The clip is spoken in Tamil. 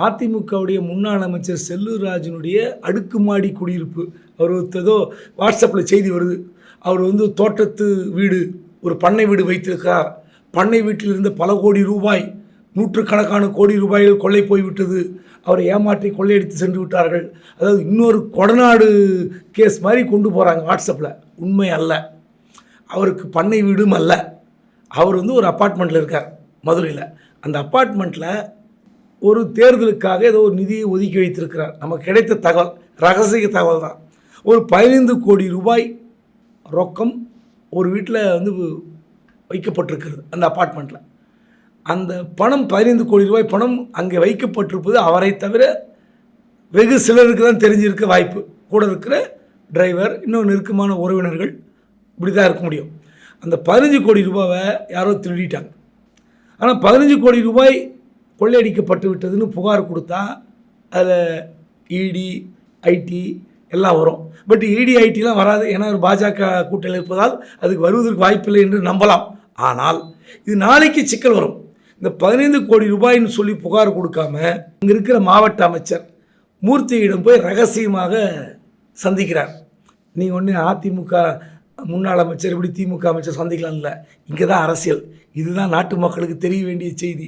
அதிமுகவுடைய முன்னாள் அமைச்சர் செல்லூர் ராஜனுடைய அடுக்குமாடி குடியிருப்பு. அவர் ஏதோ வாட்ஸ்அப்பில் செய்தி வருது. அவர் தோட்டத்து வீடு, ஒரு பண்ணை வீடு வைத்திருக்கிறார். பண்ணை வீட்டில் இருந்த பல கோடி ரூபாய், நூற்றுக்கணக்கான கோடி ரூபாய்கள் கொள்ளை போய்விட்டது. அவரை ஏமாற்றி கொள்ளையடித்து சென்று விட்டார்கள். அதாவது இன்னொரு கொடநாடு கேஸ் மாதிரி கொண்டு போகிறாங்க வாட்ஸ்அப்பில். உண்மை அல்ல. அவருக்கு பண்ணை வீடும் அல்ல. அவர் ஒரு அப்பார்ட்மெண்ட்டில் இருக்கார் மதுரையில். அந்த அப்பார்ட்மெண்ட்டில் ஒரு தேர்தலுக்காக ஏதோ ஒரு நிதியை ஒதுக்கி வைத்திருக்கிறார். நமக்கு கிடைத்த தகவல், ரகசிய தகவல் தான். ஒரு 15 கோடி ரூபாய் ரொக்கம் ஒரு வீட்டில் வைக்கப்பட்டிருக்கிறது அந்த அப்பார்ட்மெண்ட்டில். அந்த பணம் 15 கோடி ரூபாய் பணம் அங்கே வைக்கப்பட்டிருப்பது அவரை தவிர வெகு சிலருக்கு தான் தெரிஞ்சிருக்க வாய்ப்பு. கூட இருக்கிற டிரைவர், இன்னும் நெருக்கமான உறவினர்கள், இப்படி தான் இருக்க முடியும். அந்த 15 கோடி ரூபாவை யாரோ திருடிட்டாங்க. ஆனால் 15 கோடி ரூபாய் கொள்ளையடிக்கப்பட்டு விட்டதுன்னு புகார் கொடுத்தா அதில் இடி, ஐடி எல்லாம் வரும். பட் இடி, ஐடிலாம் வராது. ஏன்னா ஒரு பாஜக கூட்டணியில் இருப்பதால் அதுக்கு வருவதற்கு வாய்ப்பில்லை என்று நம்பலாம். ஆனால் இது நாளைக்கு சிக்கல் வரும். இந்த 15 கோடி ரூபாய்னு சொல்லி புகார் கொடுக்காம இங்கே இருக்கிற மாவட்ட அமைச்சர் மூர்த்தியிடம் போய் ரகசியமாக சந்திக்கிறார். நீங்கள் ஒன்று அதிமுக முன்னாள் அமைச்சர் இப்படி திமுக அமைச்சர் சந்திக்கலாம் இல்லை. இங்கே தான் அரசியல். இதுதான் நாட்டு மக்களுக்கு தெரிய வேண்டிய செய்தி.